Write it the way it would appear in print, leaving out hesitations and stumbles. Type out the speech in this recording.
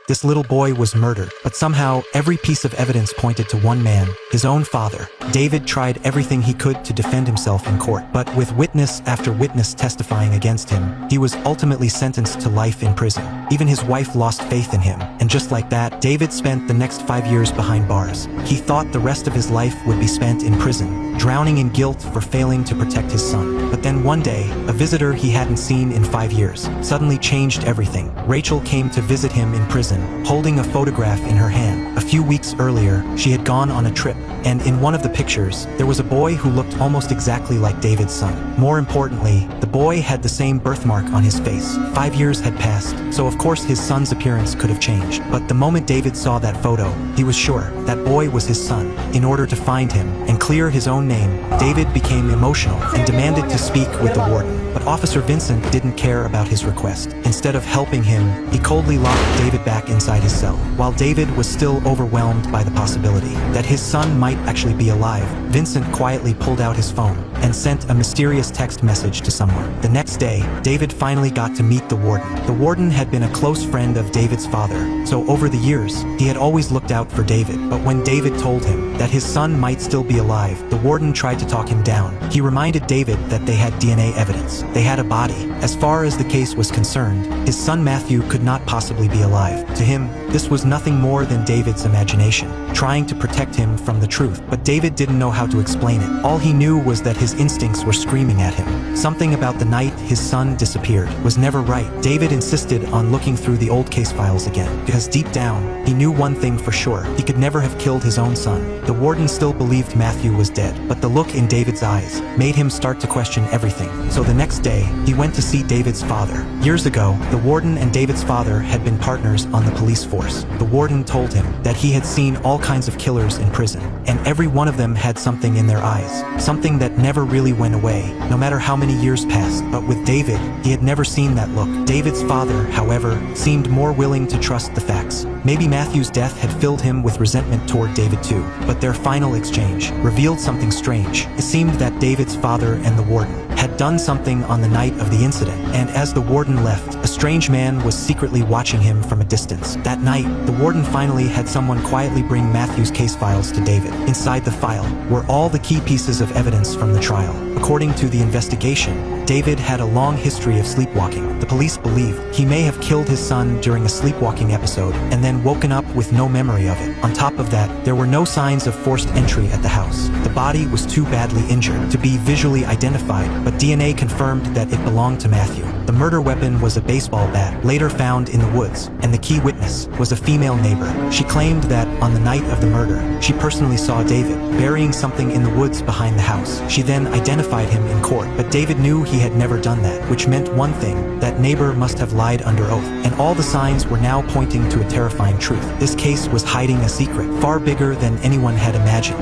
This little boy was murdered, but somehow every piece of evidence pointed to one man, his own father. David tried everything he could to defend himself in court, but with witness after witness testifying against him, he was ultimately sentenced to life in prison. Even his wife lost faith in him, and just like that, David spent the next 5 years behind bars. He thought the rest of his life would be spent in prison, drowning in guilt for failing to protect his son. But then one day, a visitor he hadn't seen in 5 years suddenly changed everything. Rachel came to visit him in prison, holding a photograph in her hand. A few weeks earlier, she had gone on a trip, and in one of the pictures, there was a boy who looked almost exactly like David's son. More importantly, the boy had the same birthmark on his face. 5 years had passed, so of course his son's appearance could have changed. But the moment David saw that photo, he was sure that boy was his son. In order to find him and clear his own name, David became emotional and demanded to speak with the warden. But Officer Vincent didn't care about his request. Instead of helping him, he coldly locked David back inside his cell. While David was still overwhelmed by the possibility that his son might actually be alive, Vincent quietly pulled out his phone and sent a mysterious text message to someone. The next day, David finally got to meet the warden. The warden had been a close friend of David's father, so over the years, he had always looked out for David. But when David told him that his son might still be alive, the warden tried to talk him down. He reminded David that they had DNA evidence. They had a body. As far as the case was concerned, his son Matthew could not possibly be alive. To him, this was nothing more than David's imagination, trying to protect him from the truth. But David didn't know how to explain it. All he knew was that his instincts were screaming at him. Something about the night his son disappeared was never right. David insisted on looking through the old case files again, because deep down, he knew one thing for sure. He could never have killed his own son. The warden still believed Matthew was dead, but the look in David's eyes made him start to question everything. So the next day, he went to see David's father. Years ago, the warden and David's father had been partners on the police force. The warden told him that he had seen all kinds of killers in prison, and every one of them had something in their eyes, something that never really went away, no matter how many years passed. But with David, he had never seen that look. David's father, however, seemed more willing to trust the facts. Maybe Matthew's death had filled him with resentment toward David too, but their final exchange revealed something strange. It seemed that David's father and the warden had done something on the night of the incident, and as the warden left, a strange man was secretly watching him from a distance. That night, the warden finally had someone quietly bring Matthew's case files to David. Inside the file were all the key pieces of evidence from the trial. According to the investigation, David had a long history of sleepwalking. The police believe he may have killed his son during a sleepwalking episode and then woken up with no memory of it. On top of that, there were no signs of forced entry at the house. The body was too badly injured to be visually identified, but DNA confirmed that it belonged to Matthew. The murder weapon was a baseball bat, later found in the woods, and the key witness was a female neighbor. She claimed that on the night of the murder, she personally saw David burying something in the woods behind the house. She then identified him in court, but David knew he had never done that, which meant one thing: that neighbor must have lied under oath. And all the signs were now pointing to a terrifying truth. This case was hiding a secret far bigger than anyone had imagined.